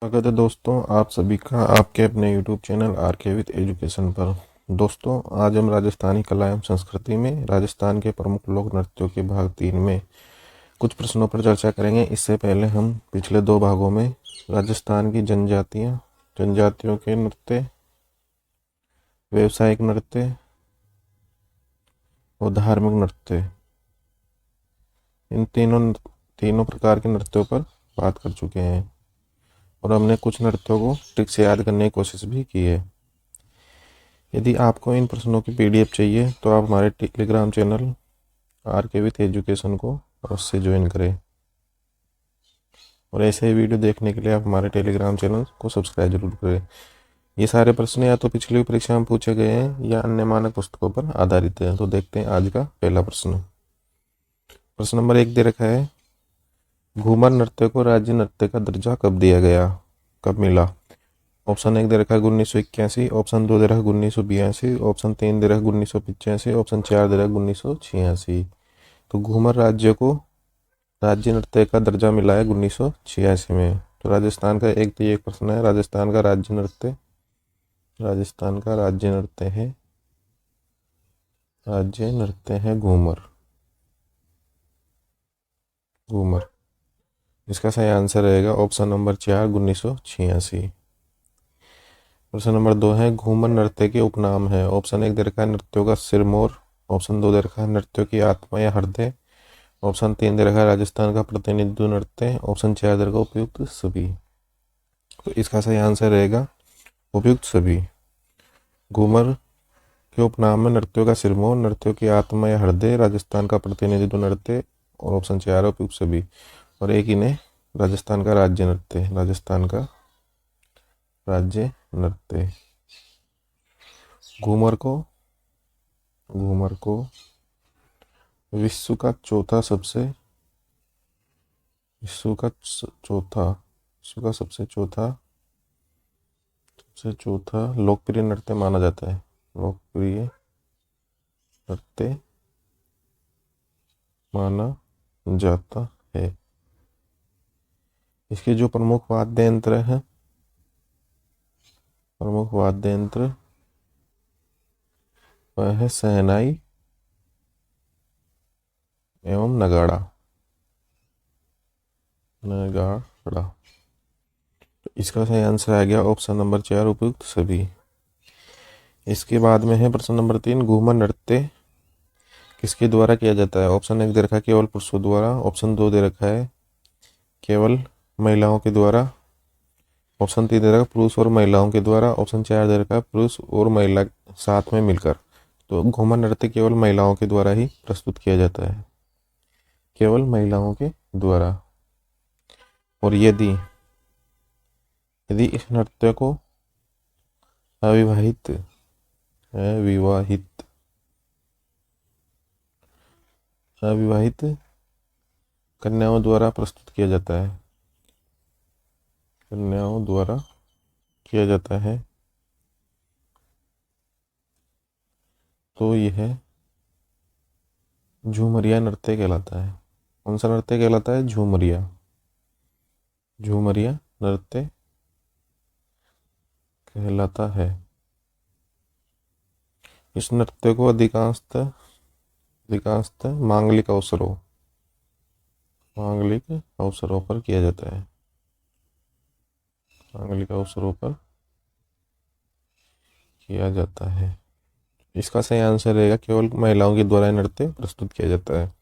स्वागत है दोस्तों आप सभी का आपके अपने YouTube channel RK. With education पर। दोस्तों आज हम राजस्थानी कला एवं संस्कृति में राजस्थान के प्रमुख लोक नृत्यों के भाग 3 में कुछ प्रश्नों पर चर्चा करेंगे। इससे पहले हम पिछले 2 भागों में राजस्थान की जनजातियों के नृत्य, व्यावसायिक नृत्य और धार्मिक नृत्य, इन तीनों प्रकार के नृत्यों पर बात कर चुके हैं और हमने कुछ नृत्यों को ट्रिक से याद करने की कोशिश भी की है। यदि आपको इन प्रश्नों की PDF चाहिए तो आप हमारे Telegram channel RK. With education को अवश्य ज्वाइन करें और ऐसे ही वीडियो देखने के लिए आप हमारे टेलीग्राम चैनल को सब्सक्राइब जरूर करें। ये सारे प्रश्न या तो पिछली परीक्षा में पूछे गए हैं या अन्य मानक पुस्तकों पर आधारित है। तो देखते हैं आज का पहला प्रश्न। प्रश्न नंबर 1 दे रखा है, घूमर नृत्य को राज्य नृत्य का दर्जा कब दिया गया, कब मिला? ऑप्शन 1 दे रखा है 1981, ऑप्शन 2 दे रखा है 1982, ऑप्शन 3 दे रखा है 1985, ऑप्शन 4 दे रखा है 1986। तो घूमर राज्य को राज्य नृत्य का दर्जा मिला है 1986 में। तो राजस्थान का एक प्रश्न है, राजस्थान का राज्य नृत्य है घूमर। इसका सही आंसर रहेगा ऑप्शन नंबर 4 1986। प्रश्न नंबर 2 है, घूमर नृत्य के उपनाम है। ऑप्शन 1 दे रखा है नृत्यों का सिरमौर, ऑप्शन 2 दे रखा है नृत्यों की आत्मा या हृदय, ऑप्शन 3 दे रखा है राजस्थान का प्रतिनिधित्व नृत्य, ऑप्शन 4 दे रखा है उपयुक्त सभी। तो इसका सही आंसर रहेगा उपयुक्त सभी। घूमर के उपनाम में नृत्यों का सिरमौर, नृत्यों की आत्मा या हृदय, राजस्थान का प्रतिनिधित्व नृत्य और ऑप्शन 4 उपयुक्त सभी। और एक ही ने राजस्थान का राज्य नृत्य। घूमर को विश्व का सबसे चौथा लोकप्रिय नृत्य माना जाता है। इसके जो प्रमुख वाद्य यंत्र वह है शहनाई एवं नगाड़ा। तो इसका सही आंसर आ गया ऑप्शन नंबर 4 उपयुक्त सभी। इसके बाद में है प्रश्न नंबर 3, घूमर नृत्य किसके द्वारा किया जाता है? ऑप्शन 1 दे रखा है केवल पुरुषों द्वारा, ऑप्शन 2 दे रखा है केवल महिलाओं के द्वारा, ऑप्शन 3 दे रखा है पुरुष और महिलाओं के द्वारा, ऑप्शन 4 दे रखा है पुरुष और महिला साथ में मिलकर। तो घूमर नृत्य केवल महिलाओं के द्वारा ही प्रस्तुत किया जाता है, केवल महिलाओं के द्वारा। और यदि इस नृत्य को अविवाहित कन्याओं द्वारा प्रस्तुत किया जाता है, तो यह झूमरिया नृत्य कहलाता है। कौन सा नृत्य कहलाता है? झूमरिया नृत्य कहलाता है। इस नृत्य को अधिकांशतः मांगलिक अवसरों पर किया जाता है। इसका सही आंसर रहेगा केवल महिलाओं के द्वारा नृत्य प्रस्तुत किया जाता है।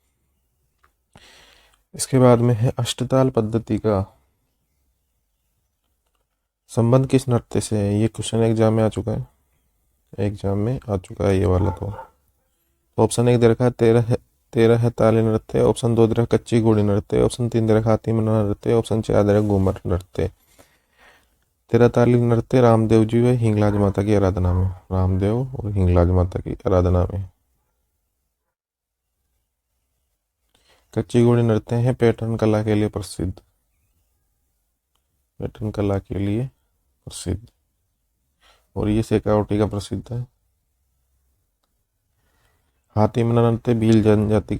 इसके बाद में है अष्टताल पद्धति का संबंध किस नृत्य से है? ये क्वेश्चन एग्जाम में आ चुका है ये वाला। तो ऑप्शन 1 दे रखा है 13 ताली नृत्य, ऑप्शन 2 दे रखा कच्ची घोड़ी नृत्य, ऑप्शन 3 दे रखा हाथी मना नृत्य, ऑप्शन 4 दे रखा घूमर नृत्य। 13 ताली नृत्य रामदेव जी व हिंगलाज माता की आराधना में। कच्ची घोड़ी नृत्य है पैटर्न कला के लिए प्रसिद्ध और ये शेखावटी का प्रसिद्ध है। हाथी मना नृत्य भील जनजाति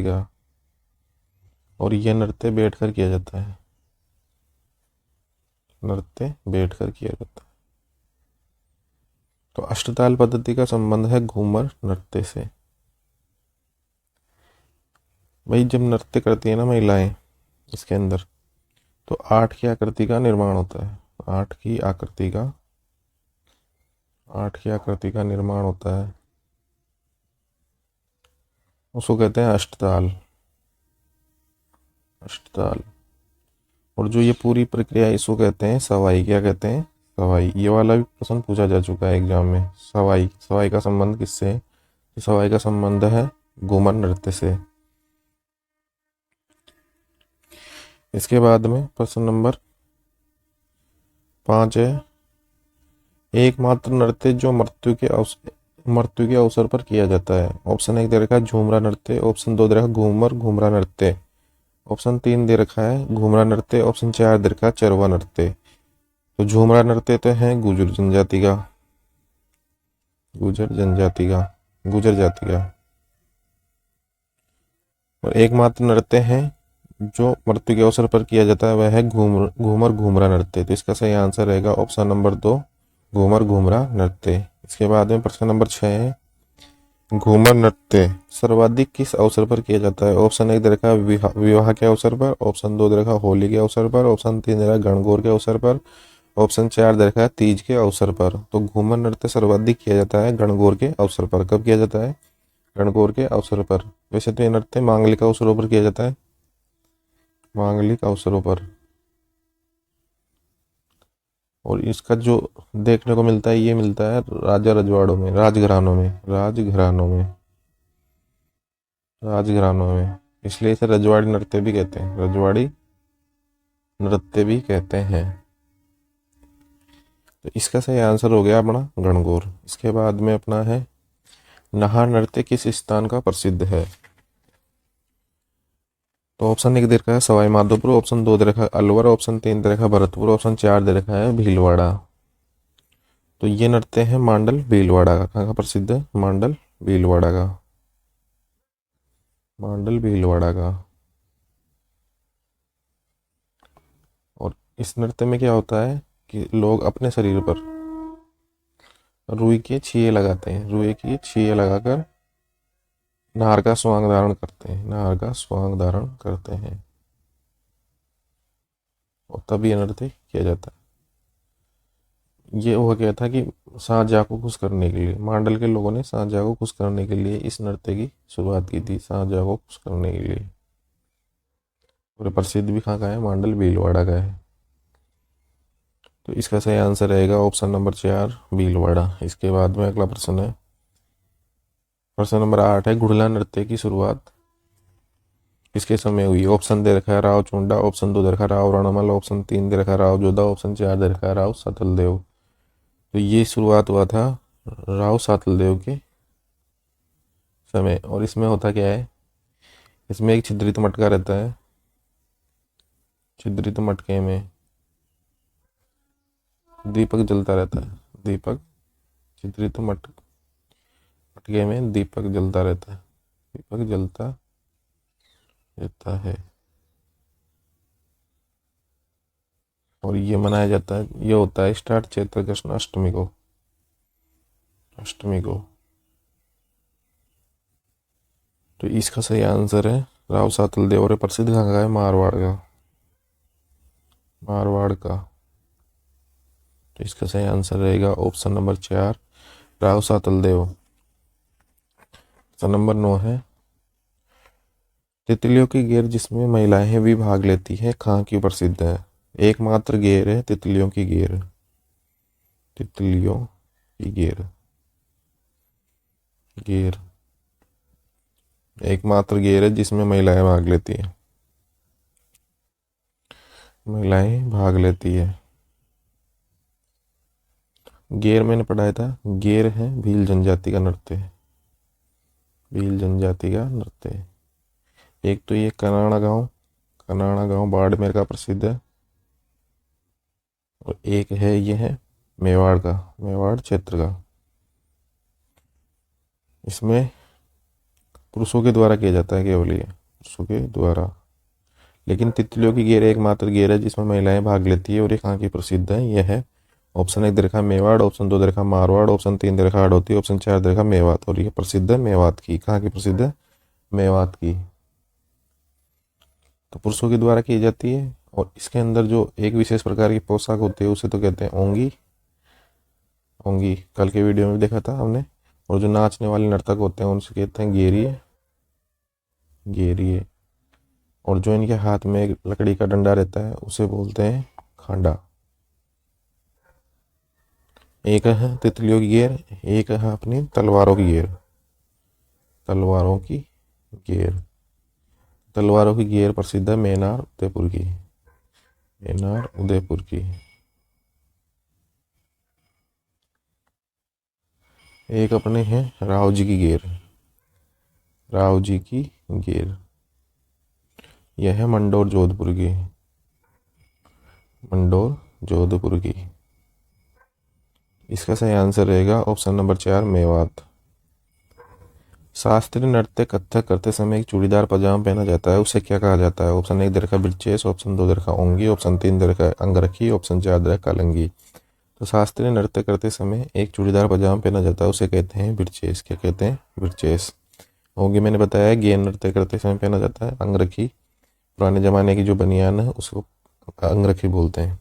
का और यह नृत्य बैठकर किया जाता है। नृत्य बैठकर किया जाता है। तो अष्टताल पद्धति का संबंध है घूमर नृत्य से। भाई जब नृत्य करती है ना महिलाएं, इसके अंदर तो 8 की आकृति का निर्माण होता है। 8 की आकृति का 8 की आकृति का निर्माण होता है, उसको कहते हैं अष्टताल। अष्टताल। और जो ये पूरी प्रक्रिया है इसको कहते हैं सवाई। क्या कहते हैं? सवाई। ये वाला भी प्रश्न पूछा जा चुका है एग्जाम में। सवाई। सवाई का संबंध किससे है? सवाई का संबंध है घूमर नृत्य से। इसके बाद में प्रश्न नंबर 5 है, एकमात्र नृत्य जो मृत्यु के अवसर पर किया जाता है। ऑप्शन 1 दे रखा है झूमरा नृत्य, ऑप्शन 2 दे रखा है घूमर घूमरा नृत्य, ऑप्शन 3 दे रखा है घूमरा नृत्य, ऑप्शन 4 दे रखा है चरवा नृत्य। तो झूमरा नृत्य तो है गुजर जनजाति का, गुजर जनजाति का, गुजर जाति का। और एकमात्र नृत्य है जो मृत्यु के अवसर पर किया जाता है वह है घूमर घूमरा नृत्य। तो इसका सही आंसर रहेगा ऑप्शन नंबर 2 घूमर घूमरा नृत्य। इसके बाद में प्रश्न नंबर 6 है, घूमर नृत्य सर्वाधिक किस अवसर पर किया जाता है। ऑप्शन 1 दे रखा है विवाह के अवसर पर, ऑप्शन 2 दे रखा है होली के अवसर पर, ऑप्शन 3 दे रखा है गणगौर के अवसर पर, ऑप्शन 4 दे रखा है तीज के अवसर पर। तो घूमर नृत्य सर्वाधिक किया जाता है गणगौर के अवसर पर। कब किया जाता है? गणगौर के अवसर पर। वैसे तो ये नृत्य मांगलिक अवसरों पर किया जाता है, मांगलिक अवसरों पर। और इसका जो देखने को मिलता है ये मिलता है राजा रजवाड़ों में, राजघरानों में, राजघरानों में, राजघरानों में। इसलिए इसे रजवाड़ी नृत्य भी कहते हैं, रजवाड़ी नृत्य भी कहते हैं। तो इसका सही आंसर हो गया अपना गणगौर। इसके बाद में अपना है नाहर नृत्य किस स्थान का प्रसिद्ध है। तो ऑप्शन 1 दे रखा है सवाई माधोपुर, ऑप्शन 2 दे रखा है अलवर, ऑप्शन 3 दे रखा है भरतपुर, ऑप्शन 4 दे रखा है भीलवाड़ा। तो ये नृत्य है मांडल भीलवाड़ा का। कहाँ का प्रसिद्ध है? मांडल भीलवाड़ा का, मांडल भीलवाड़ा का। और इस नृत्य में क्या होता है कि लोग अपने शरीर पर रुई के छिये लगाते हैं, रुई की छिये लगाकर नार का स्वांग धारण करते हैं, नार का स्वांग धारण करते हैं और तब ये नृत्य किया जाता है। ये हो गया था कि शाहजहाँ को खुश करने के लिए, मांडल के लोगों ने शाहजहाँ को खुश करने के लिए इस नृत्य की शुरुआत की थी, शाहजहाँ को खुश करने के लिए। और प्रसिद्ध भी कहाँ का है? मांडल भीलवाड़ा का है। तो इसका सही आंसर रहेगा ऑप्शन नंबर 4 भीलवाड़ा। इसके बाद में अगला प्रश्न है, प्रश्न नंबर 8 है, घुड़ला नृत्य की शुरुआत किसके समय हुई। ऑप्शन दे रखा है राव चुंडा, ऑप्शन 2 दे रखा है राव रणमल, ऑप्शन 3 दे रखा है राव जोधा, ऑप्शन 4 दे रखा है राव सातलदेव। तो ये शुरुआत हुआ था राव सातलदेव के समय। और इसमें होता क्या है, इसमें एक छिद्रित मटका रहता है, छिद्रित मटके में दीपक जलता रहता है, दीपक, छिद्रित मटके में दीपक जलता रहता है, दीपक जलता रहता है। और ये मनाया जाता है, ये होता है स्टार्ट चैत्र कृष्ण अष्टमी को, अष्टमी को। तो इसका सही आंसर है राव सातलदेव। और प्रसिद्ध कहाँ का है? मारवाड़ का, मारवाड़ का। तो इसका सही आंसर रहेगा option number 4 Rao Sataldev. Option number 9 है, तितलियों की गेर जिसमें महिलाएं भी भाग लेती है कहाँ की प्रसिद्ध है। एकमात्र गेर है तितलियों की गेर, तितलियों की गेर, गेर एकमात्र गेर है जिसमें महिलाएं भाग लेती है, महिलाएं भाग लेती है। गेर मैंने पढ़ाया था, गेर है भील जनजाति का नृत्य है, भील जनजाति का नृत्य है। एक तो ये कनाड़ा गांव बाड़मेर का प्रसिद्ध है, और एक है ये है मेवाड़ का, मेवाड़ क्षेत्र का। इसमें पुरुषों के द्वारा किया जाता है केवल, ये पुरुषों के द्वारा। लेकिन तितलियों की गेर एकमात्र गेर है जिसमें महिलाएं भाग लेती है, और ये कहाँ की प्रसिद्ध है? यह है ऑप्शन 1 दरखा मेवाड़, ऑप्शन 2 दरखा मारवाड़, ऑप्शन 3 दरखा हड़ौती, ऑप्शन 4 दरखा मेवात। और ये प्रसिद्ध है मेवात की। कहाँ की प्रसिद्ध है? मेवात की। तो पुरुषों के द्वारा की जाती है, और इसके अंदर जो एक विशेष प्रकार की पोशाक होती है उसे तो कहते हैं ओंगी। ओंगी कल के वीडियो में भी देखा था हमने। और जो नाचने वाले नर्तक होते हैं उनसे कहते हैं गेरिए। गेरिए। और जो इनके हाथ में एक लकड़ी का डंडा रहता है उसे बोलते हैं खांडा। एक है तितलियों की गेर, एक है अपनी तलवारों की गेर। तलवारों की गेर। तलवारों की गेर प्रसिद्ध है मेनार उदयपुर की। मेनार उदयपुर की। एक अपने हैं राव जी की गेर। राव जी की गेर। यह है मंडोर जोधपुर की। मंडोर जोधपुर की। इसका सही आंसर रहेगा ऑप्शन नंबर 4 मेवात। शास्त्रीय नृत्य कथक करते समय एक चूड़ीदार पजामा पहना जाता है, उसे क्या कहा जाता है? ऑप्शन 1 दरखा बिरचेस, ऑप्शन 2 दरखा ओंगी, ऑप्शन 3 दरखा अंगरखी, ऑप्शन 4 दरखा कलंगी। तो शास्त्रीय नृत्य करते समय एक चूड़ीदार पजामा पहना जाता है, उसे कहते हैं बिरचेस। क्या कहते हैं? बिरचेस। ओंगी मैंने बताया गेय नृत्य करते समय पहना जाता है। अंगरखी पुराने जमाने की जो बनियान है उसको अंगरखी बोलते हैं।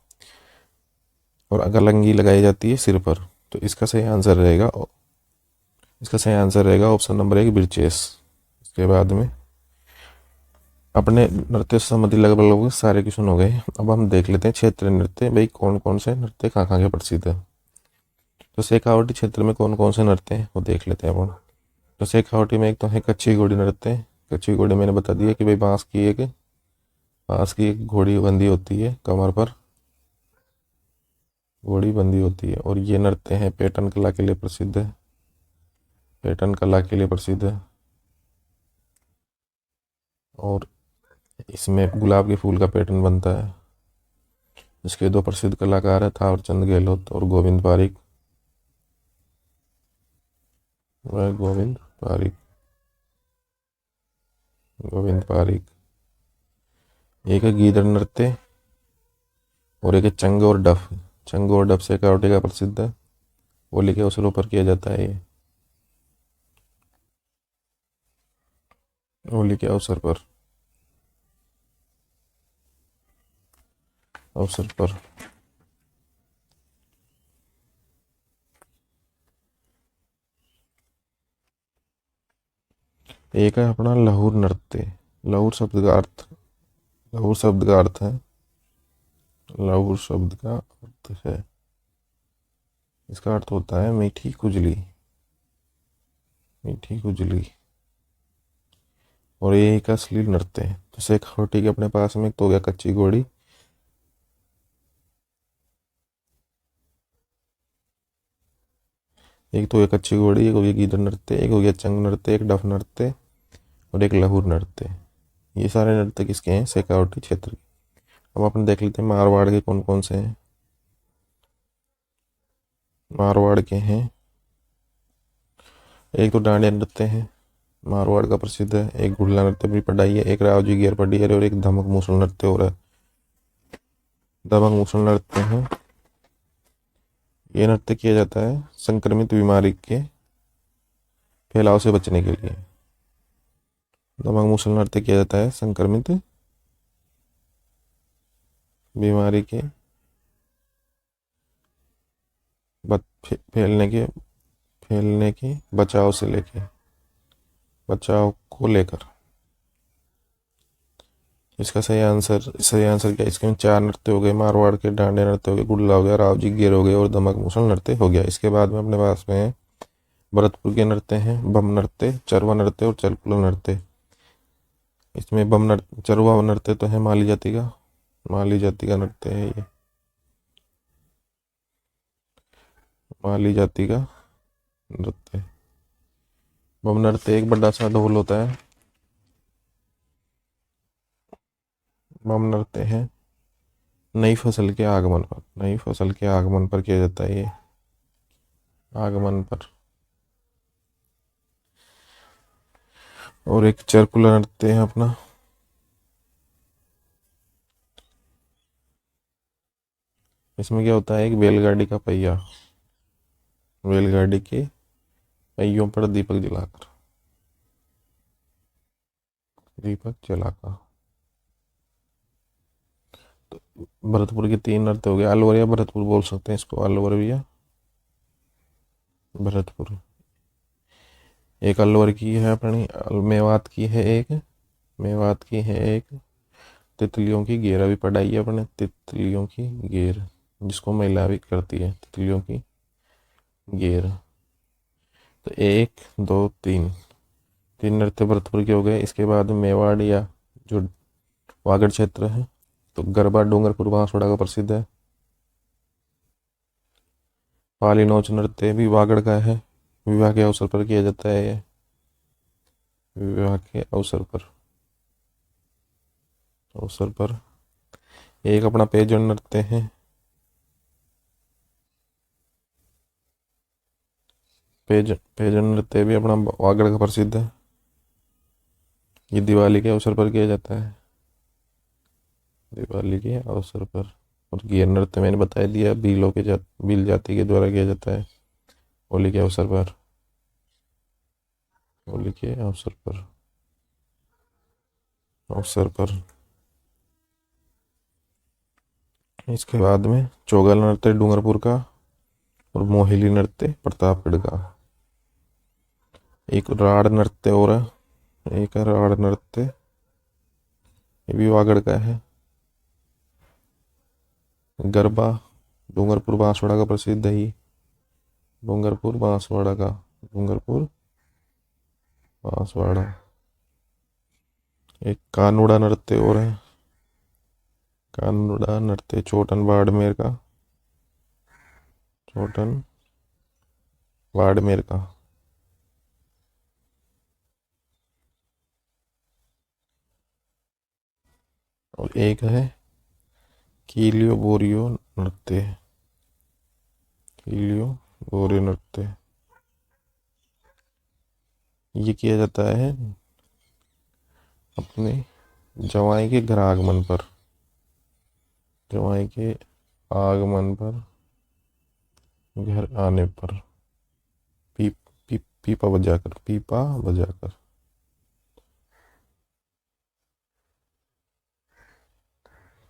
और अगर लंगी लगाई जाती है सिर पर। तो इसका सही आंसर रहेगा ऑप्शन नंबर 1 बिरचेस। इसके बाद में अपने नृत्य से संबंधित लगभग सारे क्वेश्चन हो गए। अब हम देख लेते हैं क्षेत्रीय नृत्य, भाई कौन कौन से नृत्य कहाँ कहाँ के प्रसिद्ध है। तो शेखावटी क्षेत्र में कौन कौन से नृत्य हैं वो देख लेते हैं अपन। तो शेखावटी में एक तो है कच्ची घोड़ी नृत्य। कच्ची घोड़ी मैंने बता दिया कि भाई बांस की एक घोड़ी बंधी होती है कमर पर। घोड़ी बंधी होती है, और ये नृत्य है पैटर्न कला के लिए प्रसिद्ध है। पैटर्न कला के लिए प्रसिद्ध है। और इसमें गुलाब के फूल का पैटर्न बनता है। इसके दो प्रसिद्ध कलाकार हैं थावरचंद गहलोत और गोविंद पारिक। वह गोविंद पारिक। गोविंद पारिक। एक है गीदड़ नृत्य, और एक है चंग और डफ। चंग और डफ शेखावटी का प्रसिद्ध है। होली के अवसरों पर किया जाता है ये। होली के अवसर पर। एक है अपना लहुर नृत्य। लहुर शब्द का अर्थ लहुर शब्द का अर्थ है लहुर शब्द का अर्थ है इसका अर्थ होता है मीठी खुजली। मीठी खुजली। और ये एक अश्लील नृत्य है। तो शेखावटी के अपने पास में एक तो हो गया कच्ची घोड़ी। एक तो हो गया कच्ची घोड़ी, एक हो गया गीदड़ नृत्य, एक हो गया चंग नृत्य, एक डफ नृत्य, और एक लहुर नृत्य। ये सारे नृत्य किसके हैं? शेखावटी क्षेत्र के। अब अपन देख लेते हैं मारवाड़ के कौन कौन से हैं। मारवाड़ के हैं एक तो डांडिया नृत्य है, मारवाड़ का प्रसिद्ध है। एक गुड़ला नृत्य भी पढ़ाई है, एक रावजी गेर पढ़ी है, और एक धमक मूसल नृत्य हो रहा है। धमक मूसल नृत्य है। ये नृत्य किया जाता है संक्रमित बीमारी के फैलाव से बचने के लिए। धमक मूसल नृत्य किया जाता है संक्रमित बीमारी के फैलने के बचाव को लेकर। इसका सही आंसर क्या? इसके में 4 नृत्य हो गए। मारवाड़ के डांडिया नृत्य हो गए, गुड़ला हो गया, रावजी गेर हो गए, और दमक मूसल नृत्य हो गया। इसके बाद में अपने पास में भरतपुर के नृत्य हैं बम नृत्य, चरवा नृत्य और चलकुला नृत्य। इसमें चरवा नृत्य तो है माली जाति का नृत्य है ये। माली जाति का नृत्य। बम नृत्य एक बड़ा सा ढोल होता है। बम नृत्य है नई फसल के आगमन पर किया जाता है ये। आगमन पर। और एक चरकुला नृत्य है अपना इसमें क्या होता है, एक बैलगाड़ी का पहिया, बैलगाड़ी के पहियों पर दीपक जलाकर, दीपक जलाकर। तो भरतपुर के 3 अर्थ हो गए, अलवर या भरतपुर बोल सकते हैं इसको, अलवर भी या भरतपुर। एक अलवर की है अपनी, मेवात की है एक, मेवात की है एक। तितलियों की घेरा भी पढ़ाई है अपने, तितलियों की घेर, जिसको महिला भी करती है, तितलियों की घेर। तो 1 2 3, 3 नृत्य भरतपुर के हो गए। इसके बाद मेवाड़ या जो वागड़ क्षेत्र है, तो गरबा डूंगरपुर बांसवाड़ा का प्रसिद्ध है। पाली नौच नृत्य भी वागड़ का है, विवाह के अवसर पर किया जाता है ये, विवाह के अवसर पर, अवसर पर। एक अपना पेजन नृत्य है, पेजन नृत्य भी अपना वागड़ का प्रसिद्ध है, ये दिवाली के अवसर पर किया जाता है, दिवाली के अवसर पर। और घेर नृत्य मैंने बता दिया, भील जाति के द्वारा किया जाता है, होली के अवसर पर, होली के अवसर पर, अवसर पर। इसके बाद में चौगल नृत्य डूंगरपुर का, और मोहिली नृत्य प्रतापगढ़ का। एक राड़ नृत्य और है, एक है राड़ नृत्य, ये भी वागड़ का है। गरबा डूंगरपुर बांसवाड़ा का प्रसिद्ध है ही, डूंगरपुर बांसवाड़ा का, डूंगरपुर बांसवाड़ा। एक कानूड़ा नृत्य और है, कानूड़ा नृत्य छोटन बाड़मेर का, छोटन बाड़मेर का। और एक है कीलियो बोरियो नृत्य, कीलियो बोरियो नृत्य। ये किया जाता है अपने जवाई के घर आगमन पर, जवाई के आगमन पर, घर आने पर, पीपा बजाकर, पीपा बजाकर।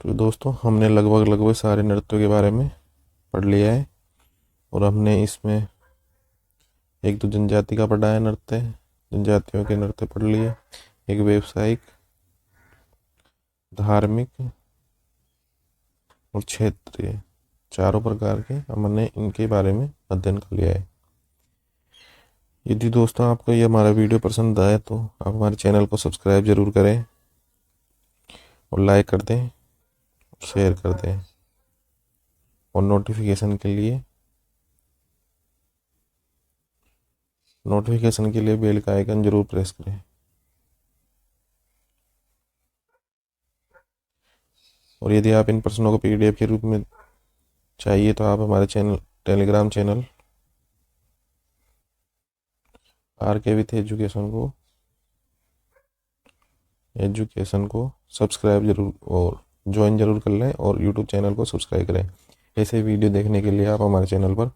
तो दोस्तों हमने लगभग लगभग सारे नृत्यों के बारे में पढ़ लिया है, और हमने इसमें एक तो जनजाति का पढ़ा है नृत्य, जनजातियों के नृत्य पढ़ लिए, एक व्यावसायिक, धार्मिक और क्षेत्रीय, चारों प्रकार के हमने इनके बारे में अध्ययन कर लिया है। यदि दोस्तों आपको ये हमारा वीडियो पसंद आए तो आप हमारे चैनल को सब्सक्राइब जरूर करें, और लाइक कर दें, शेयर कर दें, और नोटिफिकेशन के लिए बेल का आइकन जरूर प्रेस करें। और यदि आप इन प्रश्नों को पीडीएफ के रूप में चाहिए तो आप हमारे Telegram channel RK with education को सब्सक्राइब जरूर और ज्वाइन जरूर कर लें, और यूट्यूब चैनल को सब्सक्राइब करें। ऐसे वीडियो देखने के लिए आप हमारे चैनल पर